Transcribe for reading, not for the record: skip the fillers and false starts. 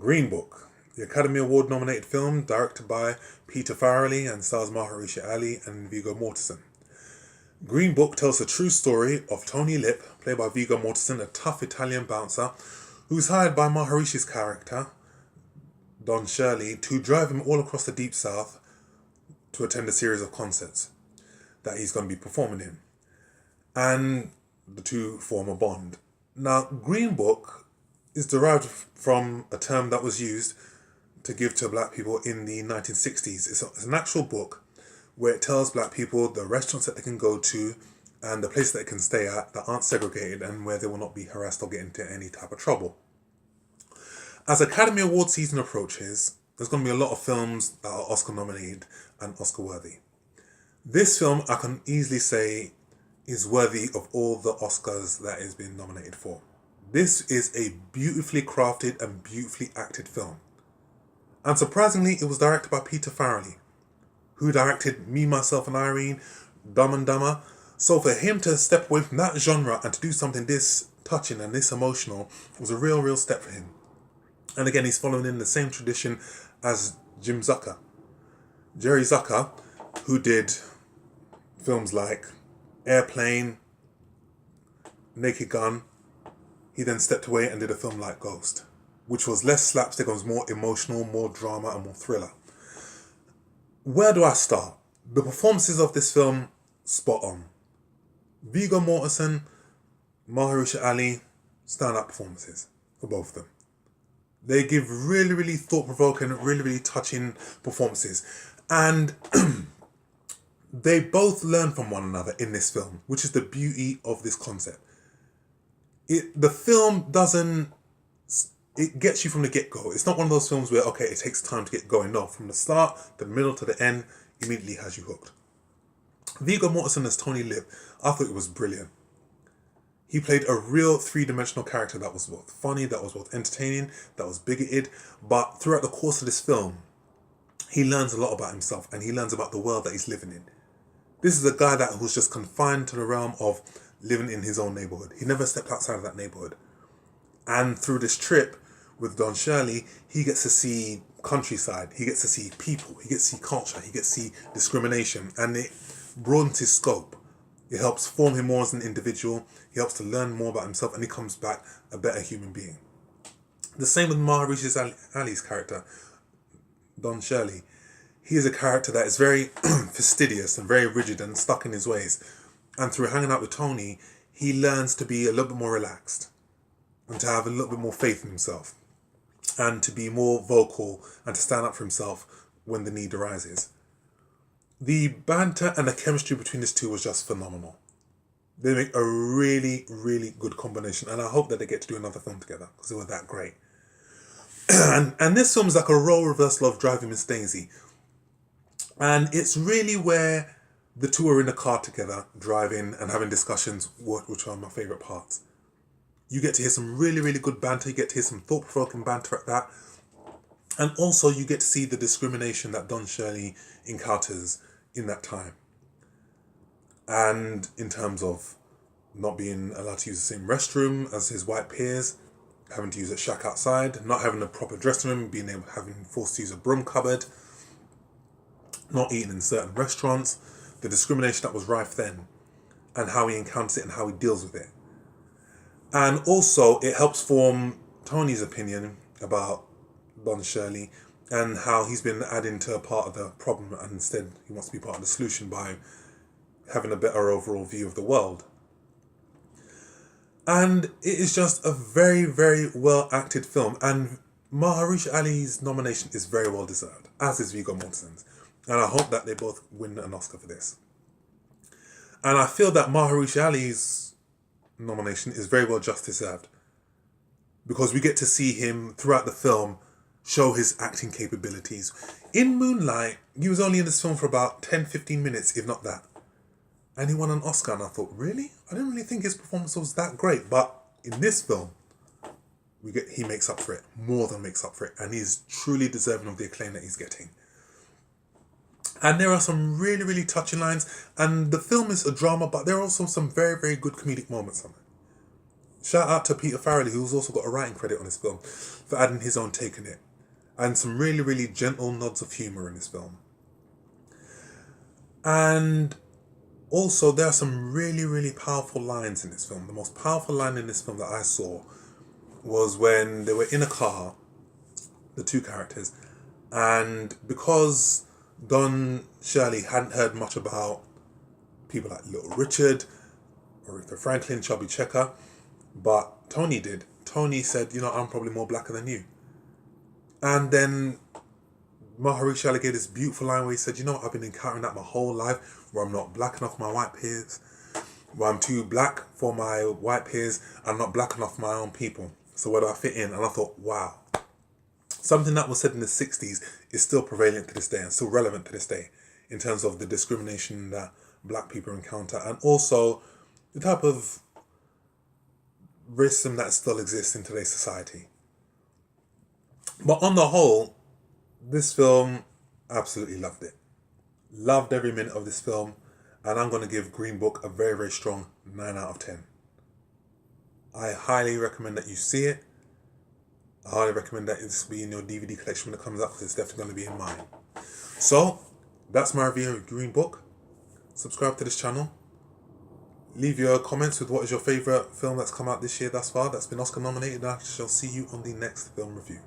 Greenbook, the Academy Award nominated film directed by Peter Farrelly and stars Mahershala Ali and Viggo Mortensen. Greenbook tells the true story of Tony Lip, played by Viggo Mortensen, a tough Italian bouncer who's hired by Mahershala's character, Don Shirley, to drive him all across the Deep South to attend a series of concerts that he's going to be performing in. And the two form a bond. Now, Greenbook is derived from a term that was used to give to black people in the 1960s. It's an actual book where it tells black people the restaurants that they can go to and the places that they can stay at that aren't segregated and where they will not be harassed or get into any type of trouble. As Academy Award season approaches, there's going to be a lot of films that are Oscar nominated and Oscar worthy. This film, I can easily say, is worthy of all the Oscars that it's been nominated for. This is a beautifully crafted and beautifully acted film. And surprisingly, it was directed by Peter Farrelly, who directed Me, Myself and Irene, Dumb and Dumber. So for him to step away from that genre and to do something this touching and this emotional was a real step for him. And again, he's following in the same tradition as Jerry Zucker, who did films like Airplane, Naked Gun. He then stepped away and did a film like Ghost, which was less slapstick, it was more emotional, more drama and more thriller. Where do I start? The performances of this film, spot on. Viggo Mortensen, Mahershala Ali, stand-up performances for both of them. They give really thought-provoking, really touching performances. And they both learn from one another in this film, which is the beauty of this concept. The film it gets you from the get-go. It's not one of those films where, okay, it takes time to get going. No, from the start, the middle to the end, immediately has you hooked. Viggo Mortensen as Tony Lip, I thought it was brilliant. He played a real three-dimensional character that was both funny, that was both entertaining, that was bigoted. But throughout the course of this film, he learns a lot about himself and he learns about the world that he's living in. This is a guy that was just confined to the realm of living in his own neighbourhood. He never stepped outside of that neighbourhood. And through this trip with Don Shirley, he gets to see countryside, he gets to see people, he gets to see culture, he gets to see discrimination, and it broadens his scope. It helps form him more as an individual, he helps to learn more about himself, and he comes back a better human being. The same with Mahershala Ali's character, Don Shirley. He is a character that is very fastidious and very rigid and stuck in his ways. And through hanging out with Tony, he learns to be a little bit more relaxed and to have a little bit more faith in himself and to be more vocal and to stand up for himself when the need arises. The banter and the chemistry between these two was just phenomenal. They make a really good combination, and I hope that they get to do another film together because they were that great. and this film is like a role reversal of Driving Miss Daisy. And it's really where the two are in the car together, driving and having discussions, which are my favourite parts. You get to hear some really good banter, you get to hear some thought-provoking banter at that. And also you get to see the discrimination that Don Shirley encounters in that time. And in terms of not being allowed to use the same restroom as his white peers, having to use a shack outside, not having a proper dressing room, having forced to use a broom cupboard, not eating in certain restaurants, the discrimination that was rife then, and how he encounters it and how he deals with it. And also, it helps form Tony's opinion about Don Shirley and how he's been adding to a part of the problem and instead he wants to be part of the solution by having a better overall view of the world. And it is just a very well acted film, and Mahershala Ali's nomination is very well deserved, as is Viggo Mortensen's. And I hope that they both win an Oscar for this. And I feel that Mahershala Ali's nomination is very well just deserved, because we get to see him throughout the film show his acting capabilities. In Moonlight, he was only in this film for about 10-15 minutes, if not that. And he won an Oscar, and I thought, really? I didn't really think his performance was that great. But in this film, he makes up for it, more than makes up for it. And he's truly deserving of the acclaim that he's getting. And there are some really touching lines. And the film is a drama, but there are also some very good comedic moments on it. Shout out to Peter Farrelly, who's also got a writing credit on this film, for adding his own take in it. And some really, really gentle nods of humour in this film. And also, there are some really, really powerful lines in this film. The most powerful line in this film that I saw was when they were in a car, the two characters, and because Don Shirley hadn't heard much about people like Little Richard, Aretha Franklin, Chubby Checker, but Tony did. Tony said, I'm probably more blacker than you. And then Mahershala Ali gave this beautiful line where he said, I've been encountering that my whole life, where I'm not black enough for my white peers, where I'm too black for my white peers, I'm not black enough for my own people. So where do I fit in? And I thought, wow. Something that was said in the 60s is still prevalent to this day and still relevant to this day in terms of the discrimination that black people encounter, and also the type of racism that still exists in today's society. But on the whole, this film, absolutely loved it. Loved every minute of this film, and I'm going to give Greenbook a very, very strong 9 out of 10. I highly recommend that you see it. I highly recommend that this be in your DVD collection when it comes out, because it's definitely going to be in mine. So, that's my review of Greenbook. Subscribe to this channel. Leave your comments with what is your favourite film that's come out this year thus far, that's been Oscar nominated, and I shall see you on the next film review.